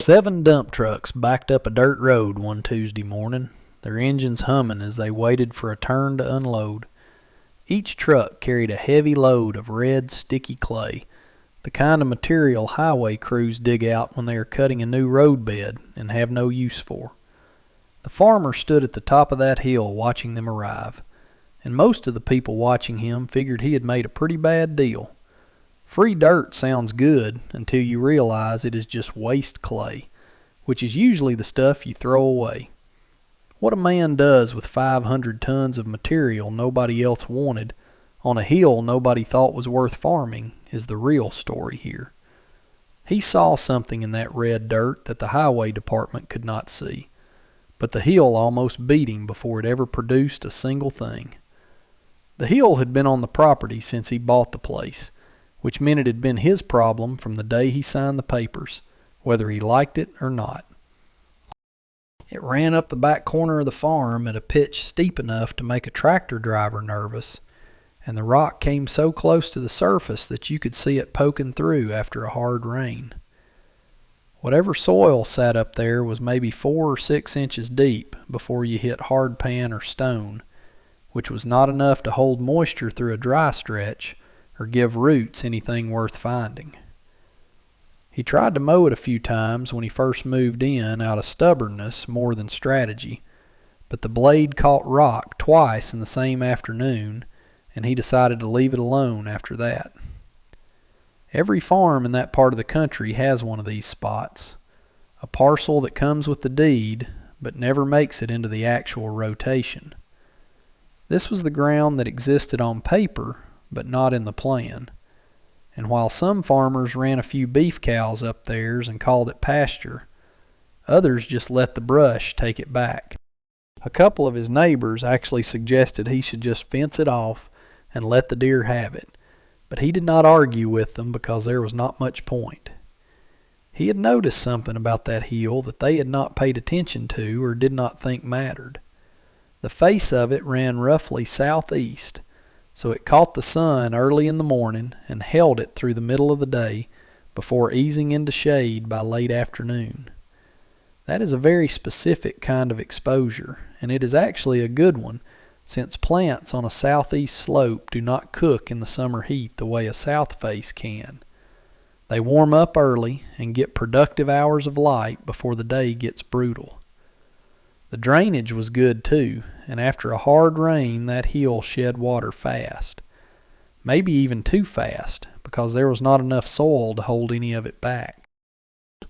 7 dump trucks backed up a dirt road one Tuesday morning, their engines humming as they waited for a turn to unload. Each truck carried a heavy load of red, sticky clay, the kind of material highway crews dig out when they are cutting a new road bed and have no use for. The farmer stood at the top of that hill watching them arrive, and most of the people watching him figured he had made a pretty bad deal. Free dirt sounds good until you realize it is just waste clay, which is usually the stuff you throw away. What a man does with 500 tons of material nobody else wanted on a hill nobody thought was worth farming is the real story here. He saw something in that red dirt that the highway department could not see, but the hill almost beat him before it ever produced a single thing. The hill had been on the property since he bought the place, which meant it had been his problem from the day he signed the papers, whether he liked it or not. It ran up the back corner of the farm at a pitch steep enough to make a tractor driver nervous, and the rock came so close to the surface that you could see it poking through after a hard rain. Whatever soil sat up there was maybe 4 or 6 inches deep before you hit hard pan or stone, which was not enough to hold moisture through a dry stretch or give roots anything worth finding. He tried to mow it a few times when he first moved in out of stubbornness more than strategy, but the blade caught rock twice in the same afternoon, and he decided to leave it alone after that. Every farm in that part of the country has one of these spots, a parcel that comes with the deed but never makes it into the actual rotation. This was the ground that existed on paper but not in the plan, and while some farmers ran a few beef cows up theirs and called it pasture, others just let the brush take it back. A couple of his neighbors actually suggested he should just fence it off and let the deer have it, but he did not argue with them because there was not much point. He had noticed something about that hill that they had not paid attention to or did not think mattered. The face of it ran roughly southeast, so it caught the sun early in the morning and held it through the middle of the day before easing into shade by late afternoon. That is a very specific kind of exposure, and it is actually a good one, since plants on a southeast slope do not cook in the summer heat the way a south face can. They warm up early and get productive hours of light before the day gets brutal. The drainage was good too, and after a hard rain that hill shed water fast. Maybe even too fast, because there was not enough soil to hold any of it back.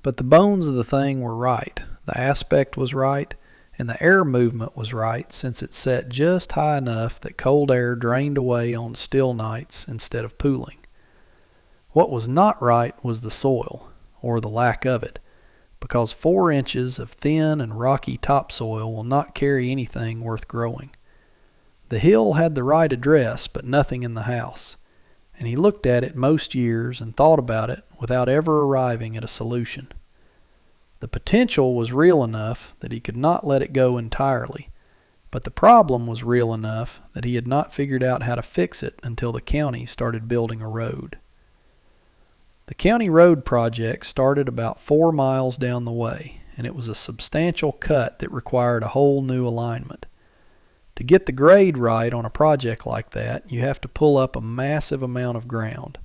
But the bones of the thing were right, the aspect was right, and the air movement was right since it set just high enough that cold air drained away on still nights instead of pooling. What was not right was the soil, or the lack of it, because 4 inches of thin and rocky topsoil will not carry anything worth growing. The hill had the right address, but nothing in the house, and he looked at it most years and thought about it without ever arriving at a solution. The potential was real enough that he could not let it go entirely, but the problem was real enough that he had not figured out how to fix it until the county started building a road. The county road project started about 4 miles down the way, and it was a substantial cut that required a whole new alignment. To get the grade right on a project like that, you have to pull up a massive amount of ground.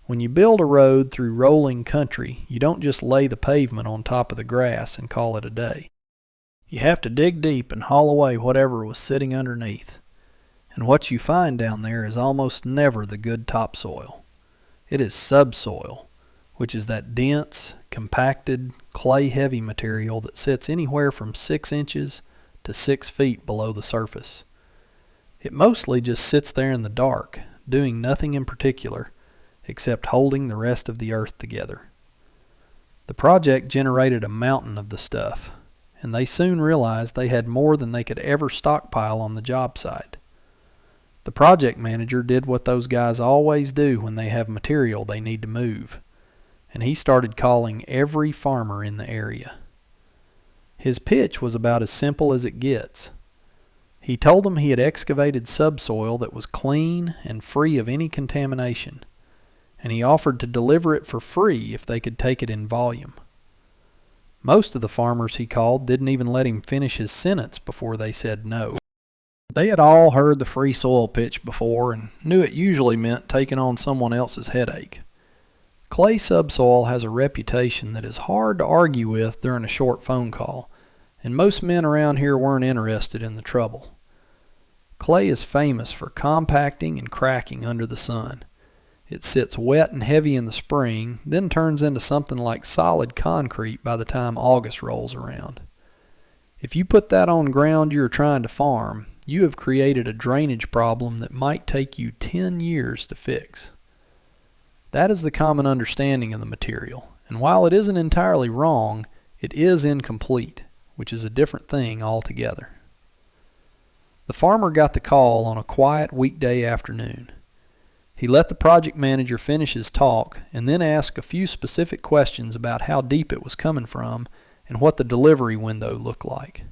When you build a road through rolling country, you don't just lay the pavement on top of the grass and call it a day. You have to dig deep and haul away whatever was sitting underneath. And what you find down there is almost never the good topsoil. It is subsoil, which is that dense, compacted, clay-heavy material that sits anywhere from 6 inches to 6 feet below the surface. It mostly just sits there in the dark, doing nothing in particular, except holding the rest of the earth together. The project generated a mountain of the stuff, and they soon realized they had more than they could ever stockpile on the job site. The project manager did what those guys always do when they have material they need to move, and he started calling every farmer in the area. His pitch was about as simple as it gets. He told them he had excavated subsoil that was clean and free of any contamination, and he offered to deliver it for free if they could take it in volume. Most of the farmers he called didn't even let him finish his sentence before they said no. They had all heard the free soil pitch before and knew it usually meant taking on someone else's headache. Clay subsoil has a reputation that is hard to argue with during a short phone call, and most men around here weren't interested in the trouble. Clay is famous for compacting and cracking under the sun. It sits wet and heavy in the spring, then turns into something like solid concrete by the time August rolls around. If you put that on ground you are trying to farm, you have created a drainage problem that might take you 10 years to fix. That is the common understanding of the material, and while it isn't entirely wrong, it is incomplete, which is a different thing altogether. The farmer got the call on a quiet weekday afternoon. He let the project manager finish his talk and then asked a few specific questions about how deep it was coming from and what the delivery window looked like.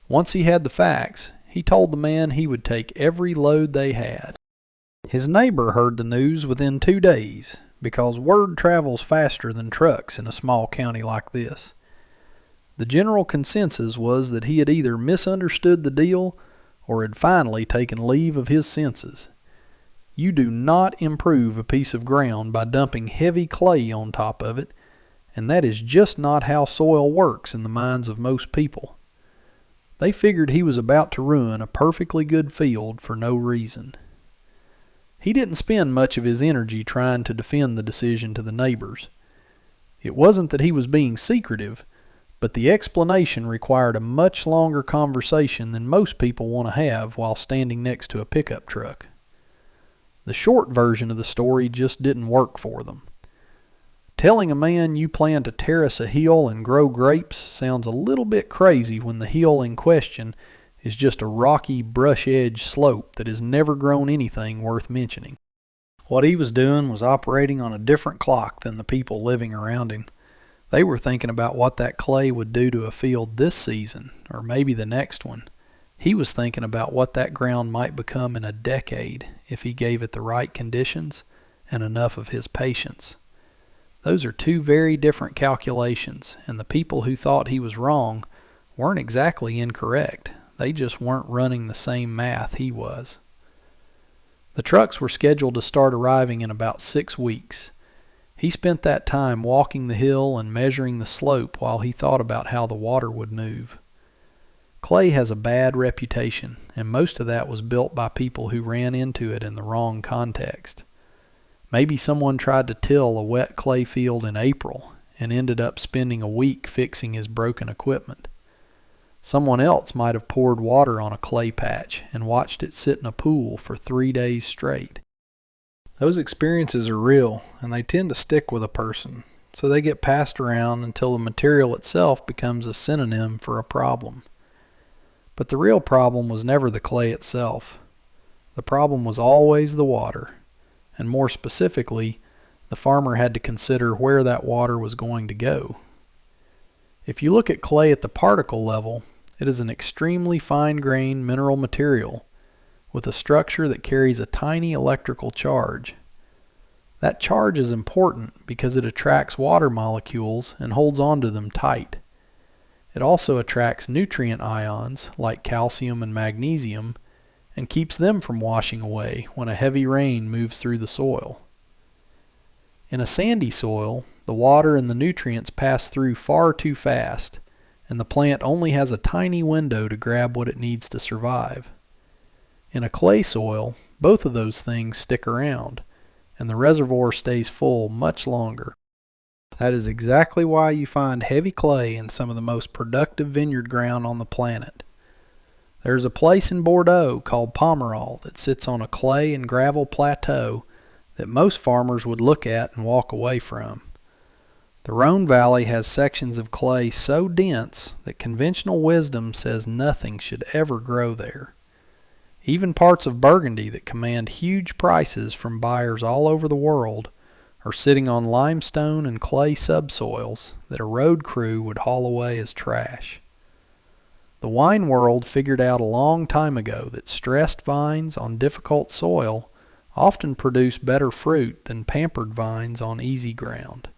Once he had the facts, he told the man he would take every load they had. His neighbor heard the news within 2 days because word travels faster than trucks in a small county like this. The general consensus was that he had either misunderstood the deal or had finally taken leave of his senses. You do not improve a piece of ground by dumping heavy clay on top of it, and that is just not how soil works in the minds of most people. They figured he was about to ruin a perfectly good field for no reason. He didn't spend much of his energy trying to defend the decision to the neighbors. It wasn't that he was being secretive, but the explanation required a much longer conversation than most people want to have while standing next to a pickup truck. The short version of the story just didn't work for them. Telling a man you plan to terrace a hill and grow grapes sounds a little bit crazy when the hill in question is just a rocky, brush-edged slope that has never grown anything worth mentioning. What he was doing was operating on a different clock than the people living around him. They were thinking about what that clay would do to a field this season, or maybe the next one. He was thinking about what that ground might become in a decade if he gave it the right conditions and enough of his patience. Those are two very different calculations, and the people who thought he was wrong weren't exactly incorrect. They just weren't running the same math he was. The trucks were scheduled to start arriving in about 6 weeks. He spent that time walking the hill and measuring the slope while he thought about how the water would move. Clay has a bad reputation, and most of that was built by people who ran into it in the wrong context. Maybe someone tried to till a wet clay field in April and ended up spending a week fixing his broken equipment. Someone else might have poured water on a clay patch and watched it sit in a pool for 3 days straight. Those experiences are real, and they tend to stick with a person, so they get passed around until the material itself becomes a synonym for a problem. But the real problem was never the clay itself. The problem was always the water, and more specifically, the farmer had to consider where that water was going to go. If you look at clay at the particle level, it is an extremely fine-grained mineral material with a structure that carries a tiny electrical charge. That charge is important because it attracts water molecules and holds onto them tight. It also attracts nutrient ions like calcium and magnesium and keeps them from washing away when a heavy rain moves through the soil. In a sandy soil, the water and the nutrients pass through far too fast, and the plant only has a tiny window to grab what it needs to survive. In a clay soil, both of those things stick around, and the reservoir stays full much longer. That is exactly why you find heavy clay in some of the most productive vineyard ground on the planet. There's a place in Bordeaux called Pomerol that sits on a clay and gravel plateau that most farmers would look at and walk away from. The Rhone Valley has sections of clay so dense that conventional wisdom says nothing should ever grow there. Even parts of Burgundy that command huge prices from buyers all over the world are sitting on limestone and clay subsoils that a road crew would haul away as trash. The wine world figured out a long time ago that stressed vines on difficult soil often produce better fruit than pampered vines on easy ground.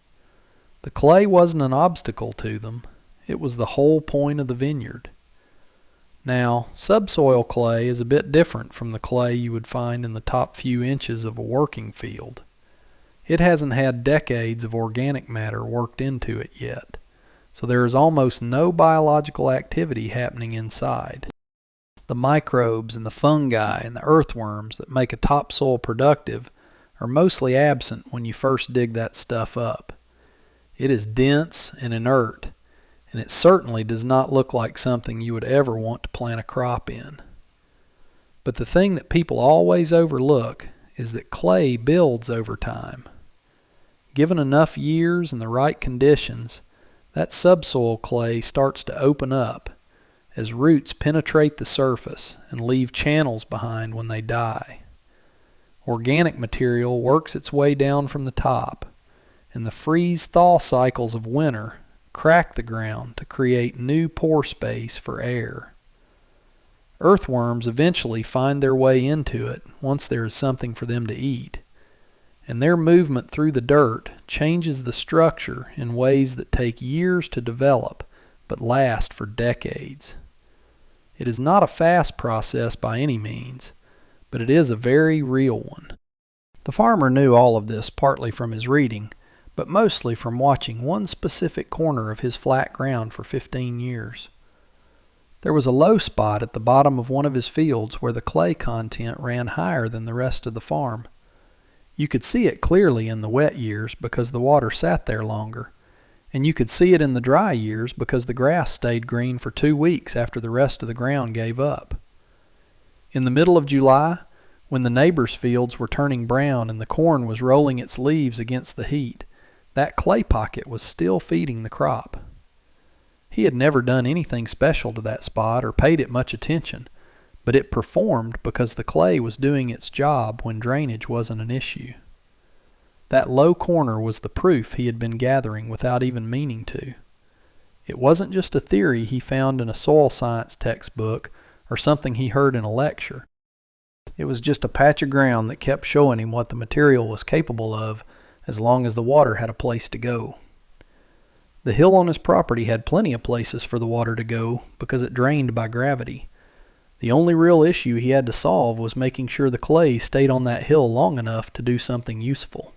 The clay wasn't an obstacle to them, It was the whole point of the vineyard. Now, subsoil clay is a bit different from the clay you would find in the top few inches of a working field. It hasn't had decades of organic matter worked into it yet, so there is almost no biological activity happening inside. The microbes and the fungi and the earthworms that make a topsoil productive are mostly absent when you first dig that stuff up. It is dense and inert, and it certainly does not look like something you would ever want to plant a crop in. But the thing that people always overlook is that clay builds over time. Given enough years and the right conditions, that subsoil clay starts to open up as roots penetrate the surface and leave channels behind when they die. Organic material works its way down from the top, and the freeze-thaw cycles of winter crack the ground to create new pore space for air. Earthworms eventually find their way into it once there is something for them to eat, and their movement through the dirt changes the structure in ways that take years to develop but last for decades. It is not a fast process by any means, but it is a very real one. The farmer knew all of this partly from his reading, but mostly from watching one specific corner of his flat ground for 15 years. There was a low spot at the bottom of one of his fields where the clay content ran higher than the rest of the farm. You could see it clearly in the wet years because the water sat there longer, and you could see it in the dry years because the grass stayed green for 2 weeks after the rest of the ground gave up. In the middle of July, when the neighbors' fields were turning brown and the corn was rolling its leaves against the heat, that clay pocket was still feeding the crop. He had never done anything special to that spot or paid it much attention, but it performed because the clay was doing its job when drainage wasn't an issue. That low corner was the proof he had been gathering without even meaning to. It wasn't just a theory he found in a soil science textbook or something he heard in a lecture. It was just a patch of ground that kept showing him what the material was capable of as long as the water had a place to go. The hill on his property had plenty of places for the water to go because it drained by gravity. The only real issue he had to solve was making sure the clay stayed on that hill long enough to do something useful.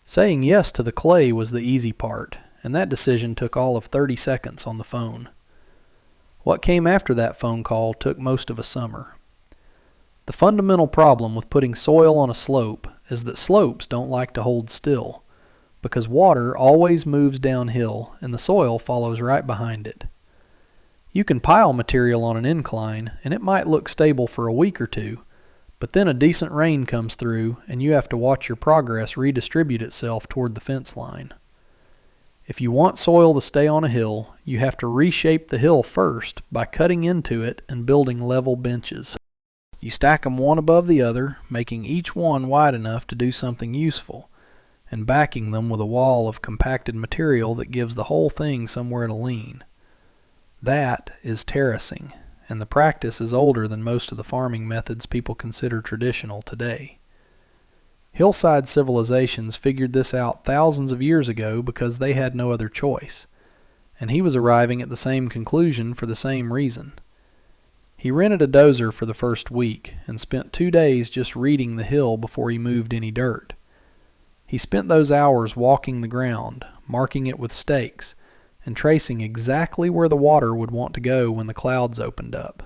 Saying yes to the clay was the easy part, and that decision took all of 30 seconds on the phone. What came after that phone call took most of a summer. The fundamental problem with putting soil on a slope is that slopes don't like to hold still, because water always moves downhill and the soil follows right behind it. You can pile material on an incline and it might look stable for a week or two, but then a decent rain comes through and you have to watch your progress redistribute itself toward the fence line. If you want soil to stay on a hill, you have to reshape the hill first by cutting into it and building level benches. You stack them one above the other, making each one wide enough to do something useful, and backing them with a wall of compacted material that gives the whole thing somewhere to lean. That is terracing, and the practice is older than most of the farming methods people consider traditional today. Hillside civilizations figured this out thousands of years ago because they had no other choice, and he was arriving at the same conclusion for the same reason. He rented a dozer for the first week and spent 2 days just reading the hill before he moved any dirt. He spent those hours walking the ground, marking it with stakes, and tracing exactly where the water would want to go when the clouds opened up.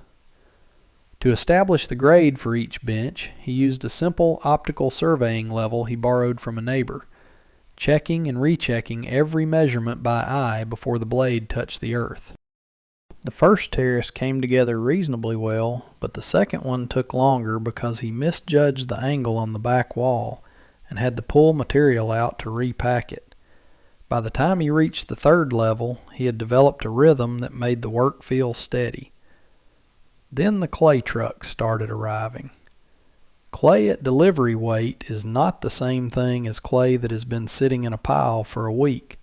To establish the grade for each bench, he used a simple optical surveying level he borrowed from a neighbor, checking and rechecking every measurement by eye before the blade touched the earth. The first terrace came together reasonably well, but the second one took longer because he misjudged the angle on the back wall and had to pull material out to repack it. By the time he reached the third level, he had developed a rhythm that made the work feel steady. Then the clay trucks started arriving. Clay at delivery weight is not the same thing as clay that has been sitting in a pile for a week.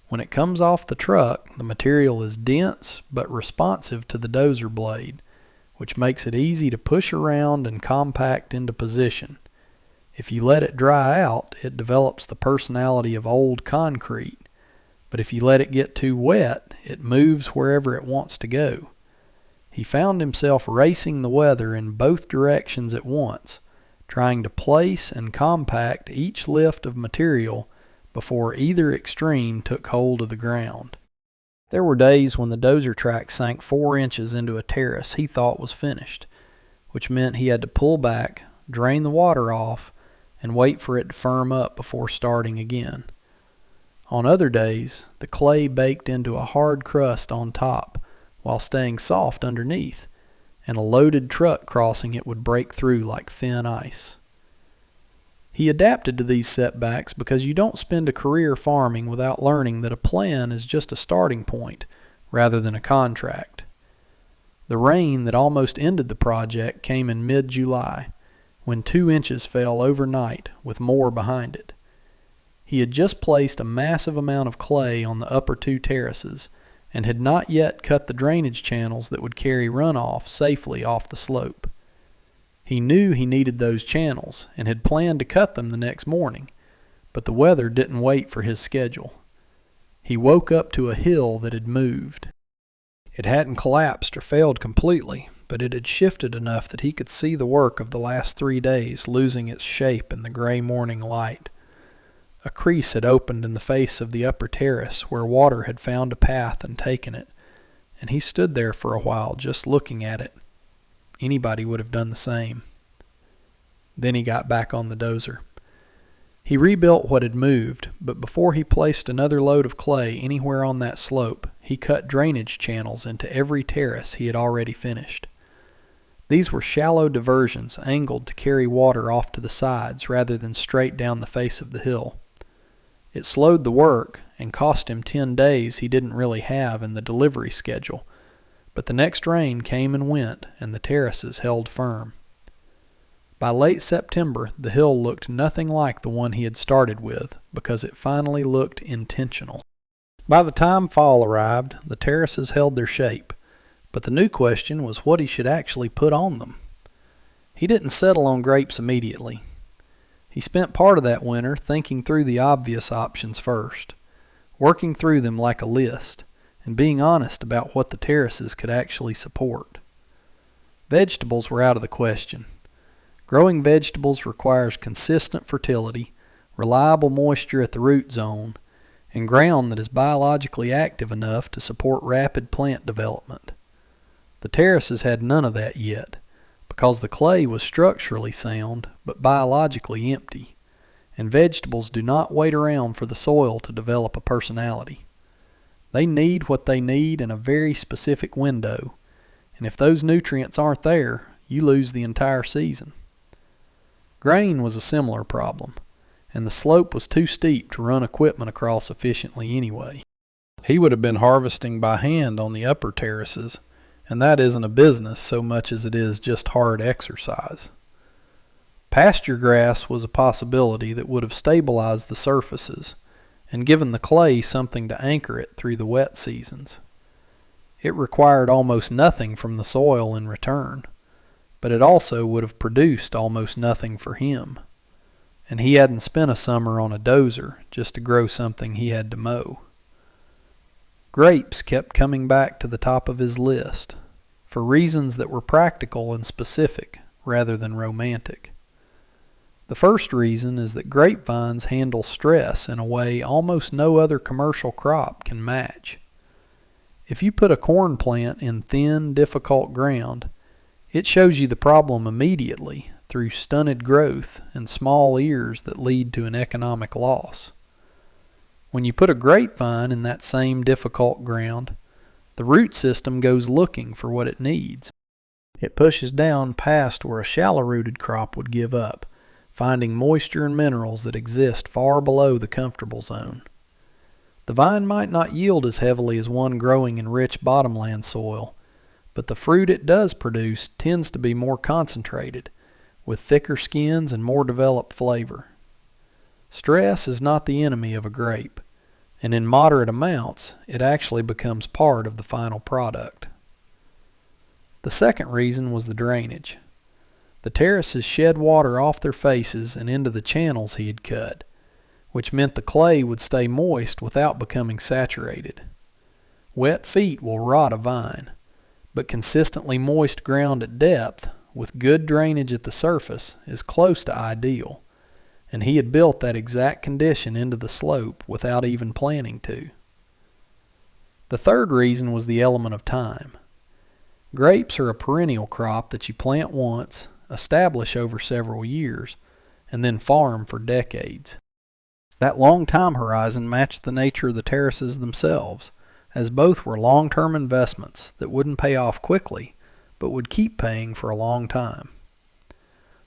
When it comes off the truck, the material is dense but responsive to the dozer blade, which makes it easy to push around and compact into position. If you let it dry out, it develops the personality of old concrete, but if you let it get too wet, it moves wherever it wants to go. He found himself racing the weather in both directions at once, trying to place and compact each lift of material before either extreme took hold of the ground. There were days when the dozer track sank 4 inches into a terrace he thought was finished, which meant he had to pull back, drain the water off, and wait for it to firm up before starting again. On other days, the clay baked into a hard crust on top while staying soft underneath, and a loaded truck crossing it would break through like thin ice. He adapted to these setbacks because you don't spend a career farming without learning that a plan is just a starting point rather than a contract. The rain that almost ended the project came in mid-July, when 2 inches fell overnight with more behind it. He had just placed a massive amount of clay on the upper 2 terraces and had not yet cut the drainage channels that would carry runoff safely off the slope. He knew he needed those channels and had planned to cut them the next morning, but the weather didn't wait for his schedule. He woke up to a hill that had moved. It hadn't collapsed or failed completely, but it had shifted enough that he could see the work of the last 3 days losing its shape in the gray morning light. A crease had opened in the face of the upper terrace where water had found a path and taken it, and he stood there for a while just looking at it. Anybody would have done the same. Then he got back on the dozer. He rebuilt what had moved, but before he placed another load of clay anywhere on that slope, he cut drainage channels into every terrace he had already finished. These were shallow diversions angled to carry water off to the sides rather than straight down the face of the hill. It slowed the work and cost him 10 days he didn't really have in the delivery schedule, but the next rain came and went and the terraces held firm. By late September, the hill looked nothing like the one he had started with because it finally looked intentional. By the time fall arrived, the terraces held their shape, but the new question was what he should actually put on them. He didn't settle on grapes immediately. He spent part of that winter thinking through the obvious options first, working through them like a list, and being honest about what the terraces could actually support. Vegetables were out of the question. Growing vegetables requires consistent fertility, reliable moisture at the root zone, and ground that is biologically active enough to support rapid plant development. The terraces had none of that yet, because the clay was structurally sound but biologically empty, and vegetables do not wait around for the soil to develop a personality. They need what they need in a very specific window, and if those nutrients aren't there, you lose the entire season. Grain was a similar problem, and the slope was too steep to run equipment across efficiently anyway. He would have been harvesting by hand on the upper terraces, and that isn't a business so much as it is just hard exercise. Pasture grass was a possibility that would have stabilized the surfaces and given the clay something to anchor it through the wet seasons. It required almost nothing from the soil in return, but it also would have produced almost nothing for him, and he hadn't spent a summer on a dozer just to grow something he had to mow. Grapes kept coming back to the top of his list, for reasons that were practical and specific rather than romantic. The first reason is that grapevines handle stress in a way almost no other commercial crop can match. If you put a corn plant in thin, difficult ground, it shows you the problem immediately through stunted growth and small ears that lead to an economic loss. When you put a grapevine in that same difficult ground, the root system goes looking for what it needs. It pushes down past where a shallow-rooted crop would give up, finding moisture and minerals that exist far below the comfortable zone. The vine might not yield as heavily as one growing in rich bottomland soil, but the fruit it does produce tends to be more concentrated, with thicker skins and more developed flavor. Stress is not the enemy of a grape, and in moderate amounts, it actually becomes part of the final product. The second reason was the drainage. The terraces shed water off their faces and into the channels he had cut, which meant the clay would stay moist without becoming saturated. Wet feet will rot a vine, but consistently moist ground at depth, with good drainage at the surface, is close to ideal, and he had built that exact condition into the slope without even planning to. The third reason was the element of time. Grapes are a perennial crop that you plant once, establish over several years, and then farm for decades. That long time horizon matched the nature of the terraces themselves, as both were long-term investments that wouldn't pay off quickly, but would keep paying for a long time.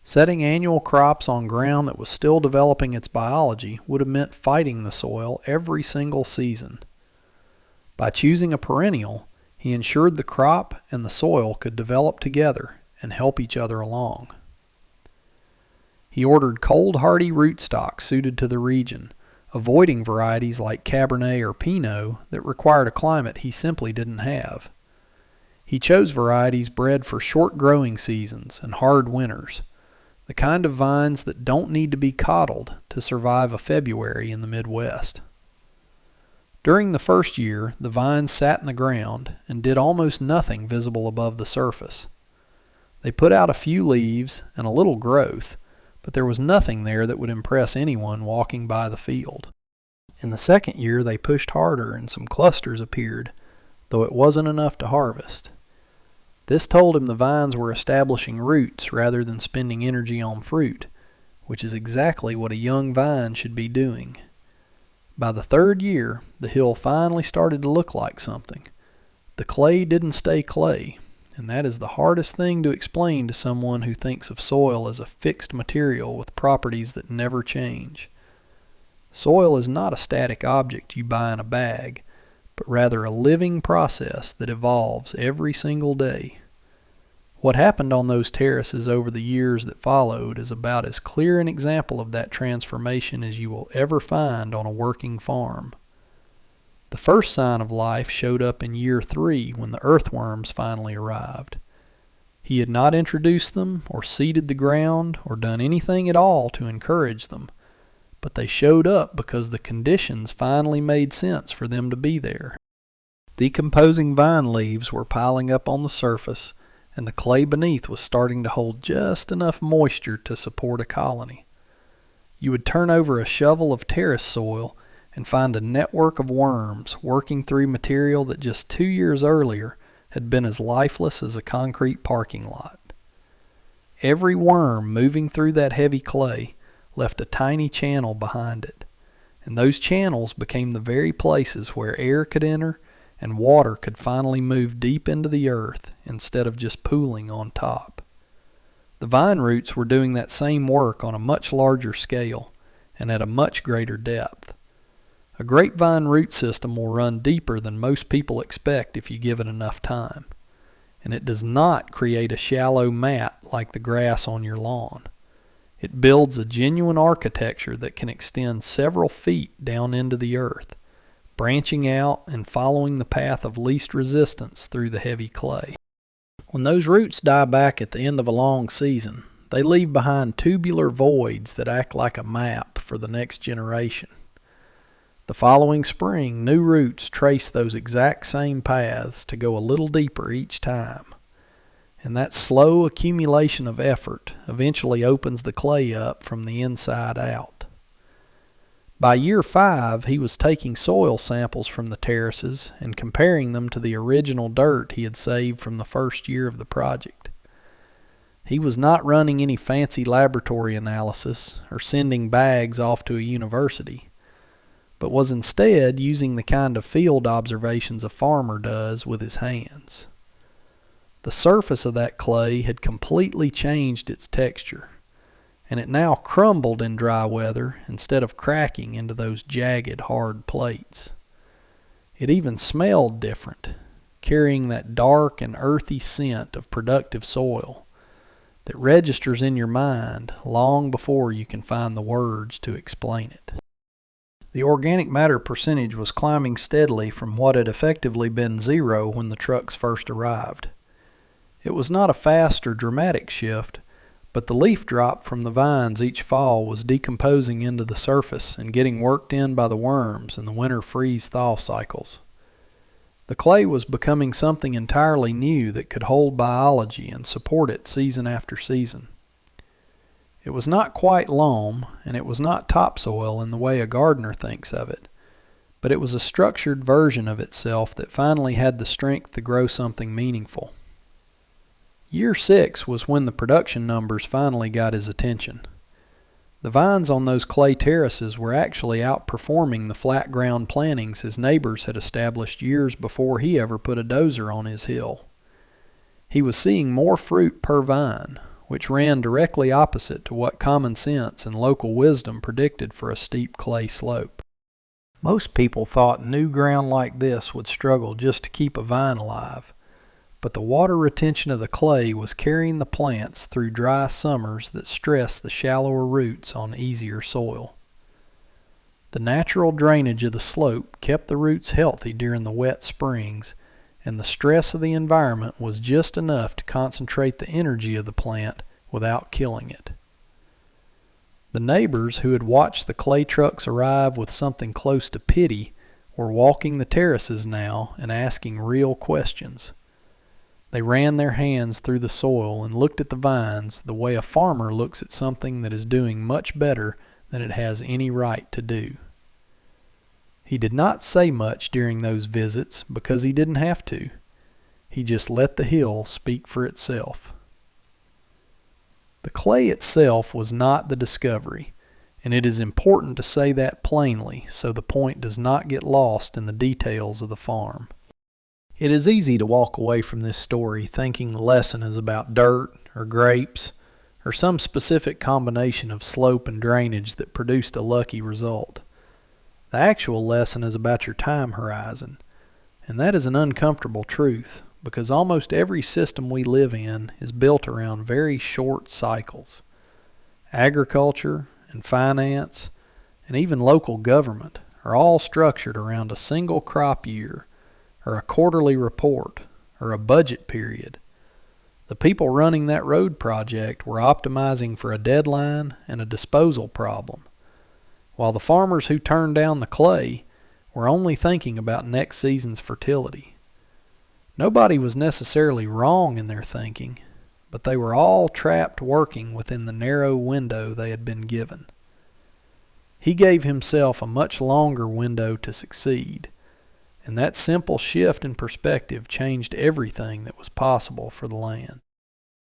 Setting annual crops on ground that was still developing its biology would have meant fighting the soil every single season. By choosing a perennial, he ensured the crop and the soil could develop together and help each other along. He ordered cold hardy rootstock suited to the region, avoiding varieties like Cabernet or Pinot that required a climate he simply didn't have. He chose varieties bred for short growing seasons and hard winters, the kind of vines that don't need to be coddled to survive a February in the Midwest. During the first year, the vines sat in the ground and did almost nothing visible above the surface. They put out a few leaves and a little growth, but there was nothing there that would impress anyone walking by the field. In the second year, they pushed harder and some clusters appeared, though it wasn't enough to harvest. This told him the vines were establishing roots rather than spending energy on fruit, which is exactly what a young vine should be doing. By the third year, the hill finally started to look like something. The clay didn't stay clay, and that is the hardest thing to explain to someone who thinks of soil as a fixed material with properties that never change. Soil is not a static object you buy in a bag, but rather a living process that evolves every single day. What happened on those terraces over the years that followed is about as clear an example of that transformation as you will ever find on a working farm. The first sign of life showed up in year 3 when the earthworms finally arrived. He had not introduced them or seeded the ground or done anything at all to encourage them, but they showed up because the conditions finally made sense for them to be there. Decomposing vine leaves were piling up on the surface, and the clay beneath was starting to hold just enough moisture to support a colony. You would turn over a shovel of terrace soil and find a network of worms working through material that just 2 years earlier had been as lifeless as a concrete parking lot. Every worm moving through that heavy clay left a tiny channel behind it, and those channels became the very places where air could enter and water could finally move deep into the earth instead of just pooling on top. The vine roots were doing that same work on a much larger scale and at a much greater depth. A grapevine root system will run deeper than most people expect if you give it enough time, and it does not create a shallow mat like the grass on your lawn. It builds a genuine architecture that can extend several feet down into the earth, branching out and following the path of least resistance through the heavy clay. When those roots die back at the end of a long season, they leave behind tubular voids that act like a map for the next generation. The following spring, new roots trace those exact same paths to go a little deeper each time. And that slow accumulation of effort eventually opens the clay up from the inside out. By year 5, he was taking soil samples from the terraces and comparing them to the original dirt he had saved from the first year of the project. He was not running any fancy laboratory analysis or sending bags off to a university, but was instead using the kind of field observations a farmer does with his hands. The surface of that clay had completely changed its texture, and it now crumbled in dry weather instead of cracking into those jagged, hard plates. It even smelled different, carrying that dark and earthy scent of productive soil that registers in your mind long before you can find the words to explain it. The organic matter percentage was climbing steadily from what had effectively been 0 when the trucks first arrived. It was not a fast or dramatic shift, but the leaf drop from the vines each fall was decomposing into the surface and getting worked in by the worms and the winter freeze-thaw cycles. The clay was becoming something entirely new that could hold biology and support it season after season. It was not quite loam, and it was not topsoil in the way a gardener thinks of it, but it was a structured version of itself that finally had the strength to grow something meaningful. Year 6 was when the production numbers finally got his attention. The vines on those clay terraces were actually outperforming the flat ground plantings his neighbors had established years before he ever put a dozer on his hill. He was seeing more fruit per vine, which ran directly opposite to what common sense and local wisdom predicted for a steep clay slope. Most people thought new ground like this would struggle just to keep a vine alive, but the water retention of the clay was carrying the plants through dry summers that stressed the shallower roots on easier soil. The natural drainage of the slope kept the roots healthy during the wet springs, and the stress of the environment was just enough to concentrate the energy of the plant without killing it. The neighbors who had watched the clay trucks arrive with something close to pity were walking the terraces now and asking real questions. They ran their hands through the soil and looked at the vines the way a farmer looks at something that is doing much better than it has any right to do. He did not say much during those visits because he didn't have to. He just let the hill speak for itself. The clay itself was not the discovery, and it is important to say that plainly so the point does not get lost in the details of the farm. It is easy to walk away from this story thinking the lesson is about dirt or grapes or some specific combination of slope and drainage that produced a lucky result. The actual lesson is about your time horizon, and that is an uncomfortable truth because almost every system we live in is built around very short cycles. Agriculture and finance and even local government are all structured around a single crop year, or a quarterly report, or a budget period. The people running that road project were optimizing for a deadline and a disposal problem, while the farmers who turned down the clay were only thinking about next season's fertility. Nobody was necessarily wrong in their thinking, but they were all trapped working within the narrow window they had been given. He gave himself a much longer window to succeed, and that simple shift in perspective changed everything that was possible for the land.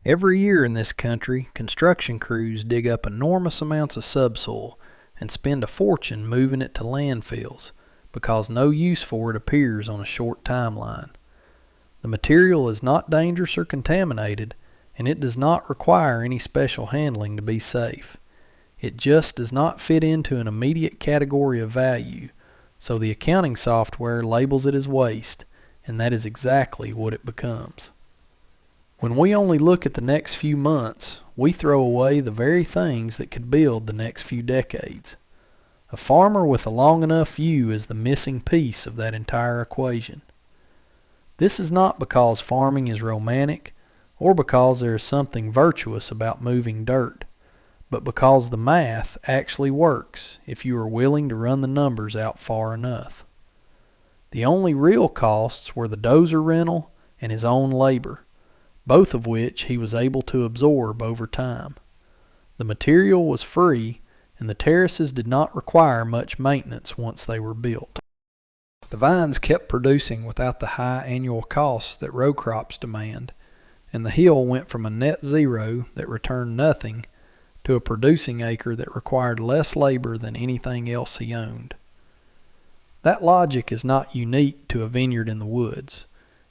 Every year in this country, construction crews dig up enormous amounts of subsoil and spend a fortune moving it to landfills because no use for it appears on a short timeline. The material is not dangerous or contaminated, and it does not require any special handling to be safe. It just does not fit into an immediate category of value, so the accounting software labels it as waste, and that is exactly what it becomes. When we only look at the next few months, we throw away the very things that could build the next few decades. A farmer with a long enough view is the missing piece of that entire equation. This is not because farming is romantic or because there is something virtuous about moving dirt, but because the math actually works if you are willing to run the numbers out far enough. The only real costs were the dozer rental and his own labor, both of which he was able to absorb over time. The material was free, and the terraces did not require much maintenance once they were built. The vines kept producing without the high annual costs that row crops demand, and the hill went from a net zero that returned nothing to a producing acre that required less labor than anything else he owned. That logic is not unique to a vineyard in the woods,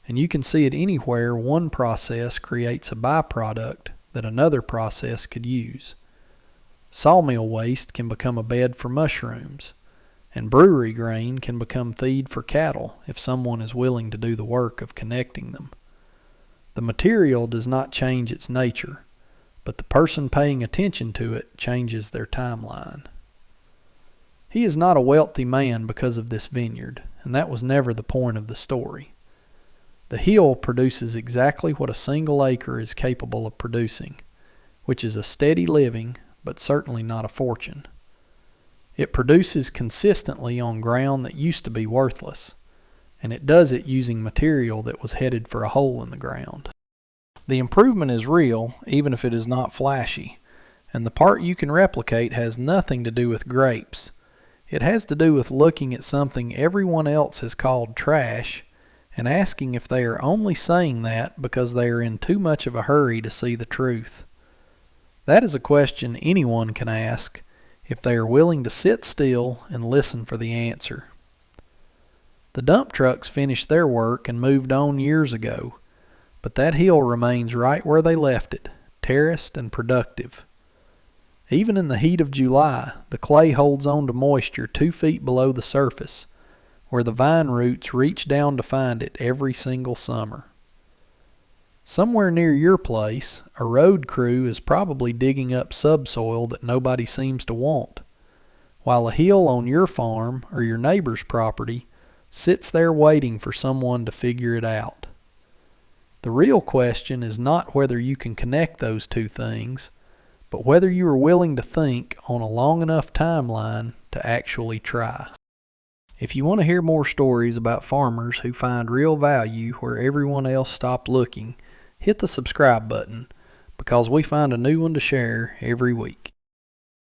and you can see it anywhere one process creates a byproduct that another process could use. Sawmill waste can become a bed for mushrooms, and brewery grain can become feed for cattle if someone is willing to do the work of connecting them. The material does not change its nature, but the person paying attention to it changes their timeline. He is not a wealthy man because of this vineyard, and that was never the point of the story. The hill produces exactly what a single acre is capable of producing, which is a steady living, but certainly not a fortune. It produces consistently on ground that used to be worthless, and it does it using material that was headed for a hole in the ground. The improvement is real, even if it is not flashy, and the part you can replicate has nothing to do with grapes. It has to do with looking at something everyone else has called trash and asking if they are only saying that because they are in too much of a hurry to see the truth. That is a question anyone can ask if they are willing to sit still and listen for the answer. The dump trucks finished their work and moved on years ago, but that hill remains right where they left it, terraced and productive. Even in the heat of July, the clay holds on to moisture 2 feet below the surface, where the vine roots reach down to find it every single summer. Somewhere near your place, a road crew is probably digging up subsoil that nobody seems to want, while a hill on your farm or your neighbor's property sits there waiting for someone to figure it out. The real question is not whether you can connect those two things, but whether you are willing to think on a long enough timeline to actually try. If you want to hear more stories about farmers who find real value where everyone else stopped looking, hit the subscribe button, because we find a new one to share every week.